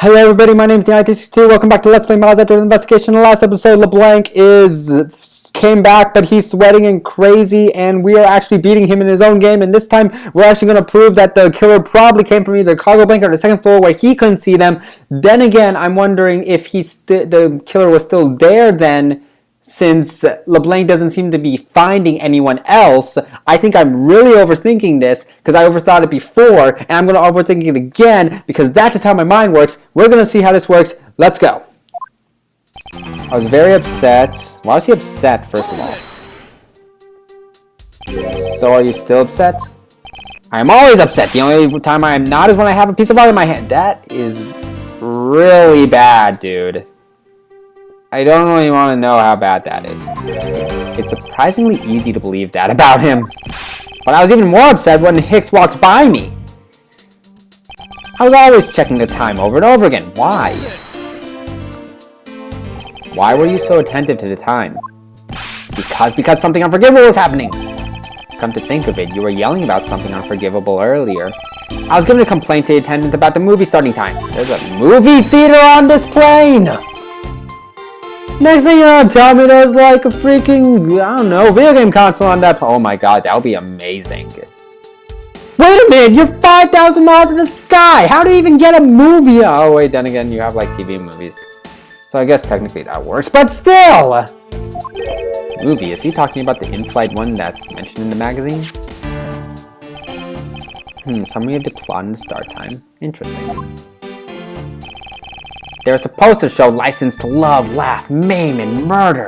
Hello everybody, my name is Teneiro. Welcome back to Let's Play Edgeworth Investigations. In the last episode, LeBlanc came back, but he's sweating and crazy, and we are actually beating him in his own game. And this time, we're actually going to prove that the killer probably came from either cargo bank or the second floor where he couldn't see them. Then again, I'm wondering if the killer was still there then, since LeBlanc doesn't seem to be finding anyone else. I think I'm really overthinking this because I overthought it before, and I'm going to overthink it again because that's just how my mind works. We're going to see how this works. Let's go. I was very upset. Why was he upset, first of all? So are you still upset? I'm always upset. The only time I'm not is when I have a piece of art in my hand. That is really bad, dude. I don't really want to know how bad that is. It's surprisingly easy to believe that about him. But I was even more upset when Hicks walked by me. I was always checking the time over and over again. Why? Why were you so attentive to the time? Because something unforgivable was happening. Come to think of it, you were yelling about something unforgivable earlier. I was giving a complaint to the attendant about the movie starting time. There's a movie theater on this plane! Next thing you know, tell me there's like a freaking, I don't know, video game console on that. Oh my god, that would be amazing. Wait a minute, you're 5,000 miles in the sky! How do you even get a movie? Oh wait, then again, you have like TV movies. So I guess technically that works, but still! Movie, is he talking about the in-flight one that's mentioned in the magazine? Summary of the plot and the start time. Interesting. They're supposed to show license to love, laugh, maim, and murder.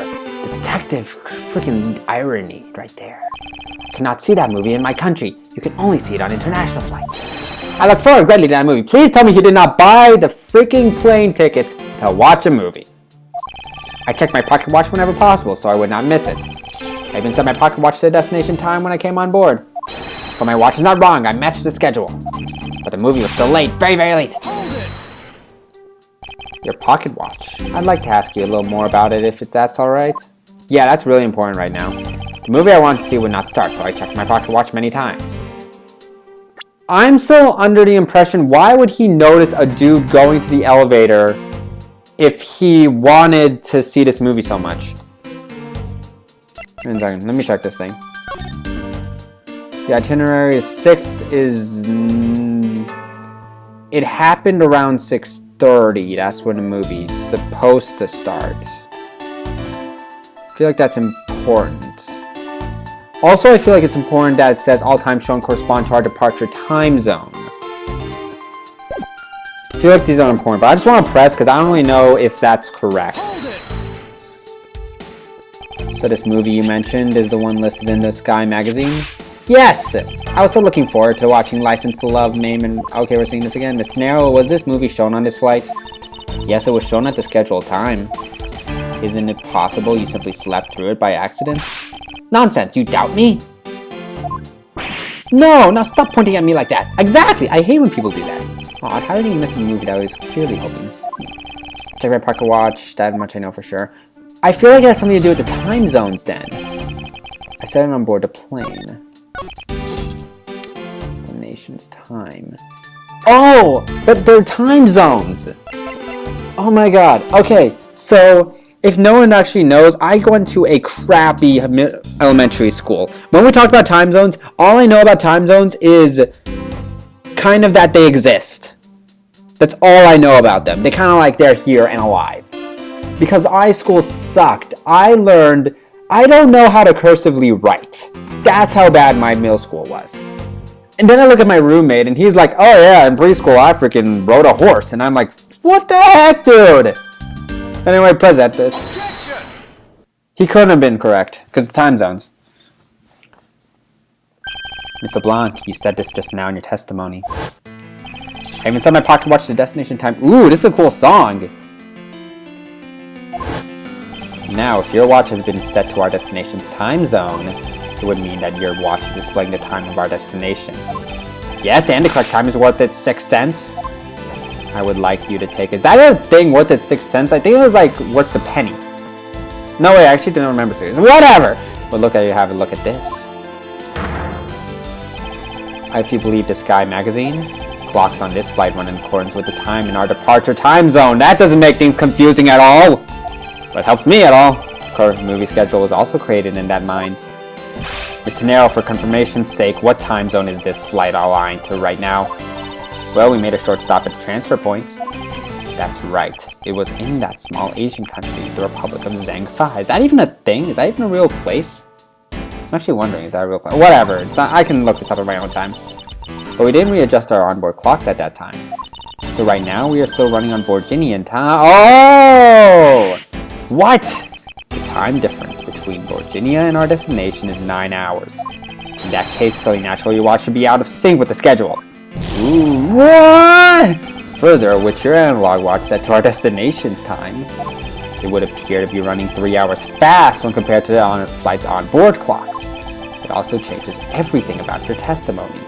Detective freaking irony right there. I cannot see that movie in my country. You can only see it on international flights. I look forward greatly to that movie. Please tell me he did not buy the freaking plane tickets to watch a movie. I check my pocket watch whenever possible so I would not miss it. I even set my pocket watch to the destination time when I came on board. So my watch is not wrong. I matched the schedule. But the movie was still late. Very, very late. Your pocket watch. I'd like to ask you a little more about it if that's alright. Yeah, that's really important right now. The movie I wanted to see would not start, so I checked my pocket watch many times. I'm still under the impression, why would he notice a dude going to the elevator if he wanted to see this movie so much? Let me check this thing. The itinerary is 6 is... It happened around 6:30. That's when the movie's supposed to start. I feel like that's important. Also, I feel like it's important that it says all times shown correspond to our departure time zone. I feel like these are important, but I just want to press because I don't really know if that's correct. So this movie you mentioned is the one listed in the Sky magazine? Yes! I was so looking forward to watching License to Love, Maim, and... Okay, we're seeing this again. Mr. Teneiro, was this movie shown on this flight? Yes, it was shown at the scheduled time. Isn't it possible you simply slept through it by accident? Nonsense, you doubt me? No, now stop pointing at me like that. Exactly, I hate when people do that. Aw, how did he miss a movie that I was clearly hoping to see? Check my pocket watch, that much I know for sure. I feel like it has something to do with the time zones then. I set it on board the plane. Destination's time. Oh, but they're time zones. Oh my god. Okay, so if no one actually knows, I went to a crappy elementary school. When we talk about time zones, all I know about time zones is kind of that they exist. That's all I know about them. They kind of like they're here and alive. Because our school sucked. I learned I don't know how to cursively write. That's how bad my middle school was. And then I look at my roommate and he's like, oh yeah, in preschool I freaking rode a horse. And I'm like, what the heck, dude? Anyway, present this. He couldn't have been correct because of time zones. Mr. Blanc, you said this just now in your testimony. I even set my pocket watch to destination time. Ooh, this is a cool song. Now, if your watch has been set to our destination's time zone, it would mean that your watch is displaying the time of our destination. Yes, and the correct time is worth its 6 cents. I would like you to take... Is that a thing worth its 6 cents? I think it was like worth the penny. No, wait, I actually didn't remember 6 cents. Whatever! But look at you, have a look at this. If you believe the Sky magazine, clocks on this flight run in accordance with the time in our departure time zone. That doesn't make things confusing at all. But helps me at all. Of course, the movie schedule was also created in that mind. Ms. Teneiro, for confirmation's sake, what time zone is this flight aligned to right now? Well, we made a short stop at the transfer point. That's right. It was in that small Asian country, the Republic of Zhangfa. Is that even a thing? Is that even a real place? I'm actually wondering, is that a real place? Whatever. It's not, I can look this up at my own time. But we didn't readjust our onboard clocks at that time. So right now, we are still running on Borginian time. Oh! What? The time difference between Borginia and our destination is 9 hours. In that case, it's only natural your watch should be out of sync with the schedule. Ooh, what? Further, with your analog watch set to our destination's time, it would appear to be running 3 hours fast when compared to the flight's onboard clocks. It also changes everything about your testimony.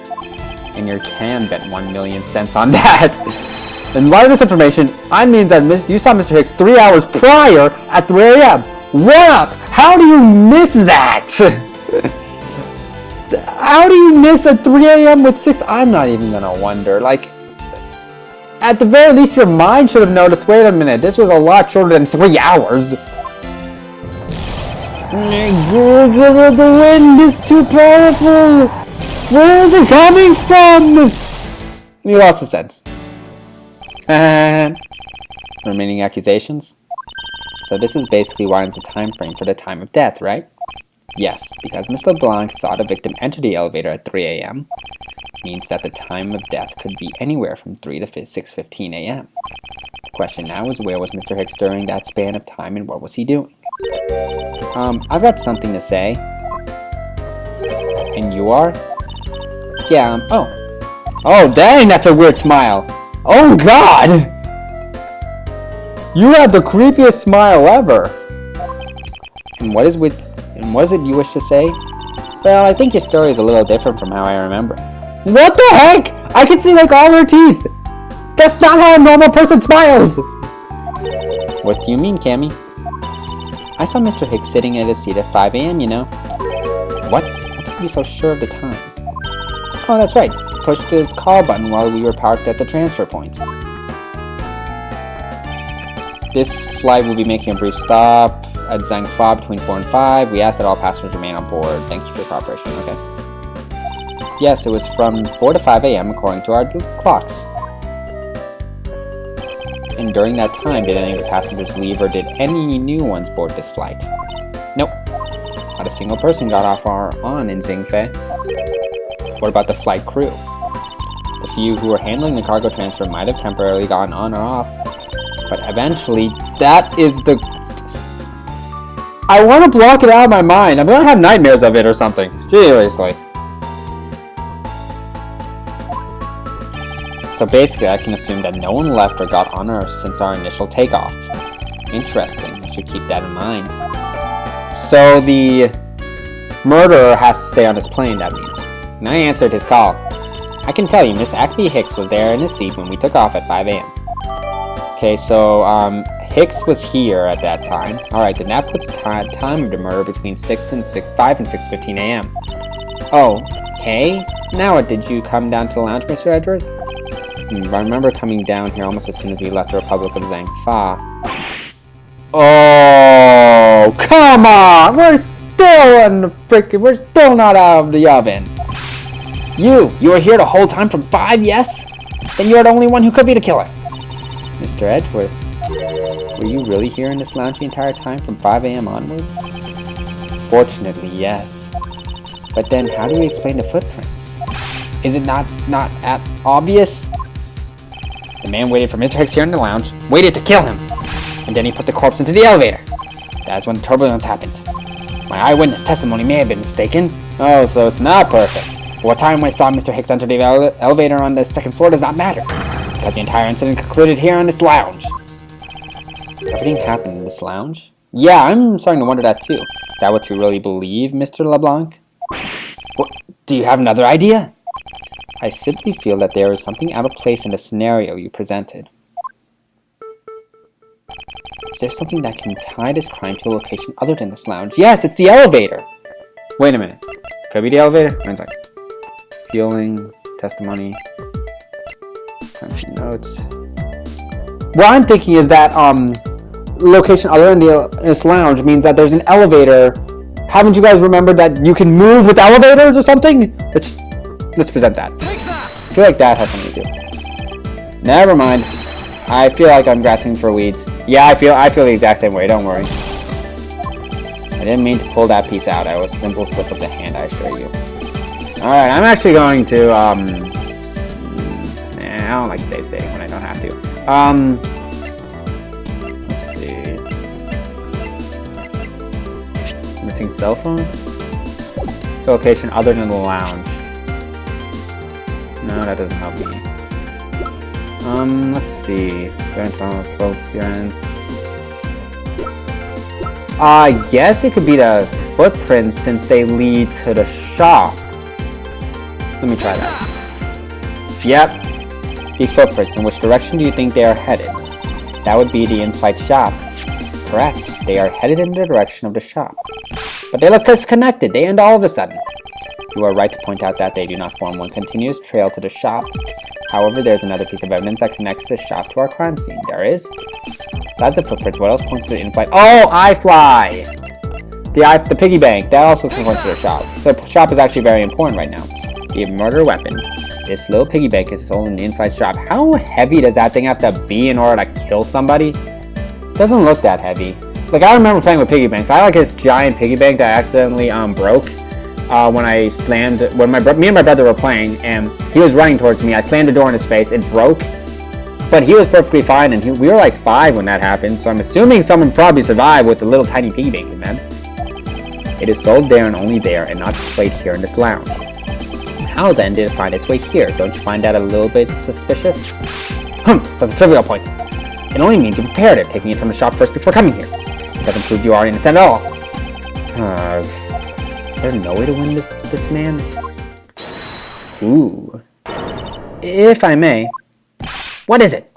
And you can bet 1,000,000 cents on that. In light of this information, I mean that you saw Mr. Hicks 3 hours prior at 3 a.m. What up? How do you miss that? How do you miss a 3 a.m. with 6? I'm not even gonna wonder. Like, at the very least, your mind should have noticed, wait a minute, this was a lot shorter than 3 hours. The wind is too powerful. Where is it coming from? And he lost his sense. And remaining accusations? So this is basically why it's a time frame for the time of death, right? Yes, because Ms. LeBlanc saw the victim enter the elevator at 3 a.m. means that the time of death could be anywhere from 3 to 6:15 a.m. The question now is, where was Mr. Hicks during that span of time and what was he doing? I've got something to say. And you are? Yeah, Oh, dang, that's a weird smile. Oh, God! You have the creepiest smile ever. And what is it you wish to say? Well, I think your story is a little different from how I remember. What the heck? I can see like all her teeth. That's not how a normal person smiles. What do you mean, Cammy? I saw Mr. Hicks sitting at his seat at 5 a.m., you know. What? How could you be so sure of the time? Oh, that's right. He pushed his call button while we were parked at the transfer point. This flight will be making a brief stop at Zhangfa between 4 and 5. We ask that all passengers remain on board. Thank you for your cooperation. Okay. Yes, it was from 4 to 5 a.m. according to our clocks. And during that time, did any of the passengers leave or did any new ones board this flight? Nope. Not a single person got off or on in Zhangfa. What about the flight crew? The few who were handling the cargo transfer might have temporarily gone on or off. But eventually, that is the... I want to block it out of my mind. I'm going to have nightmares of it or something. Seriously. So basically, I can assume that no one left or got on Earth since our initial takeoff. Interesting. I should keep that in mind. So the murderer has to stay on his plane, that means. And I answered his call. I can tell you, Miss Acme Hicks was there in his seat when we took off at 5 a.m. Okay, so Hicks was here at that time. Alright, then that puts time of the murder between 5 and 6:15 a.m. Oh, okay. Now what, did you come down to the lounge, Mr. Edgeworth? I remember coming down here almost as soon as we left the Republic of Zhangfa. Oh, come on! We're still not out of the oven. You were here the whole time from 5, yes? Then you're the only one who could be the killer. Mr. Edgeworth, were you really here in this lounge the entire time from 5 a.m. onwards? Fortunately, yes. But then, how do we explain the footprints? Is it not at obvious? The man waited for Mr. Hicks here in the lounge, waited to kill him, and then he put the corpse into the elevator. That's when the turbulence happened. My eyewitness testimony may have been mistaken. Oh, so it's not perfect. But what time I saw Mr. Hicks enter the elevator on the second floor does not matter, because the entire incident concluded here in this lounge. Everything happened in this lounge? Yeah, I'm starting to wonder that too. Is that what you really believe, Mr. LeBlanc? What, do you have another idea? I simply feel that there is something out of place in the scenario you presented. Is there something that can tie this crime to a location other than this lounge? Yes, it's the elevator! Wait a minute. Could it be the elevator? One second. Feeling, testimony. Notes. What I'm thinking is that location other than this lounge means that there's an elevator. Haven't you guys remembered that you can move with elevators or something? Let's present that. I feel like that has something to do. Never mind. I feel like I'm grasping for weeds. Yeah, I feel the exact same way. Don't worry. I didn't mean to pull that piece out. I was a simple slip of the hand, I assure you. Alright, I'm actually going to, I don't like save stating when I don't have to. Let's see. Missing cell phone? It's a location other than the lounge. No, that doesn't help me. Let's see. I guess it could be the footprints since they lead to the shop. Let me try that. Yep. These footprints, in which direction do you think they are headed? That would be the in-flight shop. Correct. They are headed in the direction of the shop. But they look disconnected. They end all of a sudden. You are right to point out that they do not form one continuous trail to the shop. However, there's another piece of evidence that connects the shop to our crime scene. There is. Besides the footprints, what else points to the in-flight? Oh, iFly! The piggy bank. That also points to the shop. So the shop is actually very important right now. The murder weapon. This little piggy bank is sold in the inside shop. How heavy does that thing have to be in order to kill somebody? It doesn't look that heavy. Like, I remember playing with piggy banks. I like this giant piggy bank that accidentally broke when me and my brother were playing, and he was running towards me. I slammed the door in his face. It broke, but he was perfectly fine, and we were like 5 when that happened, so I'm assuming someone probably survived with the little tiny piggy bank in them. It is sold there and only there, and not displayed here in this lounge. How then did it find its way here? Don't you find that a little bit suspicious? So that's a trivial point. It only means you prepared it, taking it from the shop first before coming here. It doesn't prove you are innocent at all. Is there no way to win this man? Ooh. If I may. What is it?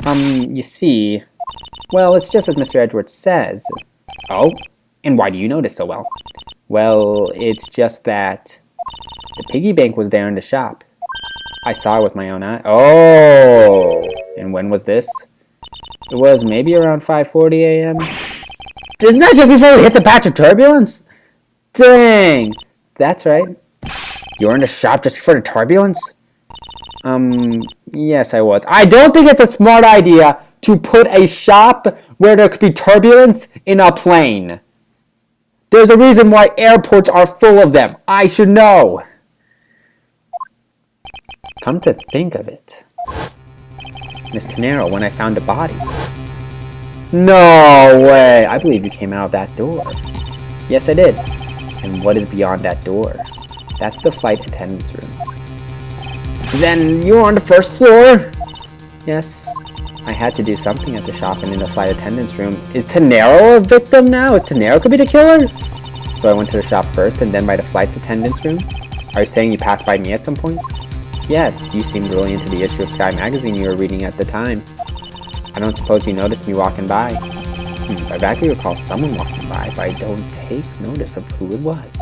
You see... Well, it's just as Mr. Edgeworth says. Oh? And why do you know this so well? Well, it's just that... The piggy bank was there in the shop. I saw it with my own eye. Oh! And when was this? It was maybe around 5:40 a.m. Isn't that just before we hit the patch of turbulence? Dang! That's right. You were in the shop just before the turbulence? Yes, I was. I don't think it's a smart idea to put a shop where there could be turbulence in a plane. There's a reason why airports are full of them. I should know. Come to think of it. Miss Teneiro, when I found the body. No way! I believe you came out of that door. Yes, I did. And what is beyond that door? That's the flight attendant's room. Then you were on the first floor? Yes. I had to do something at the shop and in the flight attendant's room. Is Teneiro a victim now? Is Teneiro could be the killer? So I went to the shop first and then by the flight attendant's room? Are you saying you passed by me at some point? Yes, you seemed really into the issue of Sky magazine you were reading at the time. I don't suppose you noticed me walking by. I vaguely recall someone walking by, but I don't take notice of who it was.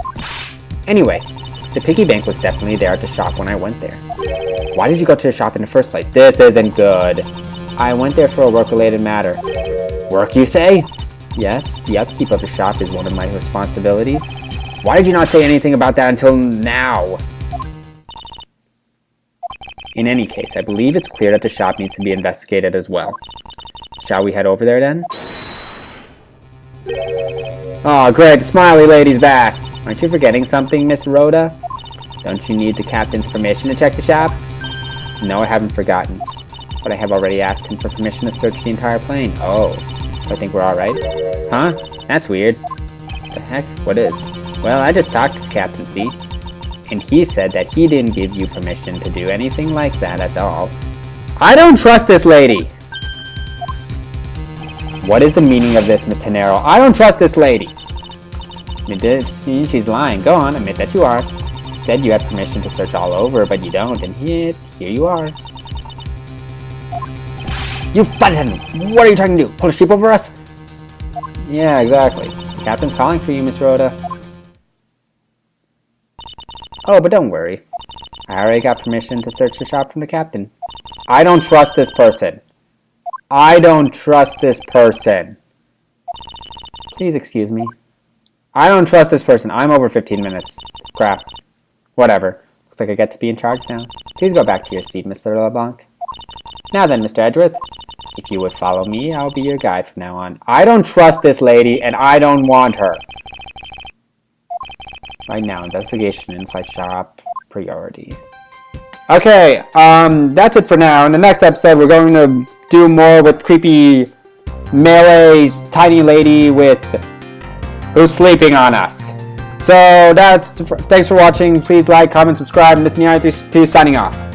Anyway, the piggy bank was definitely there at the shop when I went there. Why did you go to the shop in the first place? This isn't good. I went there for a work-related matter. Work, you say? Yes, the upkeep of the shop is one of my responsibilities. Why did you not say anything about that until now? In any case, I believe it's clear that the shop needs to be investigated as well. Shall we head over there then? Oh, great, the smiley lady's back. Aren't you forgetting something, Miss Rhoda? Don't you need the captain's permission to check the shop? No, I haven't forgotten. But I have already asked him for permission to search the entire plane. Oh, so I think we're alright. Huh? That's weird. The heck? What is? Well, I just talked to Captain C. And he said that he didn't give you permission to do anything like that at all. I don't trust this lady! What is the meaning of this, Miss Teneiro? I don't trust this lady! She's lying. Go on, admit that you are. You said you had permission to search all over, but you don't, and here you are. You flight attendant! What are you trying to do? Pull a sheep over us? Yeah, exactly. The captain's calling for you, Miss Rhoda. Oh, but don't worry. I already got permission to search the shop from the captain. I don't trust this person. I don't trust this person. Please excuse me. I don't trust this person. I'm over 15 minutes. Crap. Whatever. Looks like I get to be in charge now. Please go back to your seat, Mr. LeBlanc. Now then, Mr. Edgeworth. If you would follow me, I'll be your guide from now on. I don't trust this lady, and I don't want her. Right now, investigation and flight shop priority. Okay, that's it for now. In the next episode, we're going to do more with creepy Melee's tiny lady who's sleeping on us. So thanks for watching. Please like, comment, subscribe, and this is me, signing off.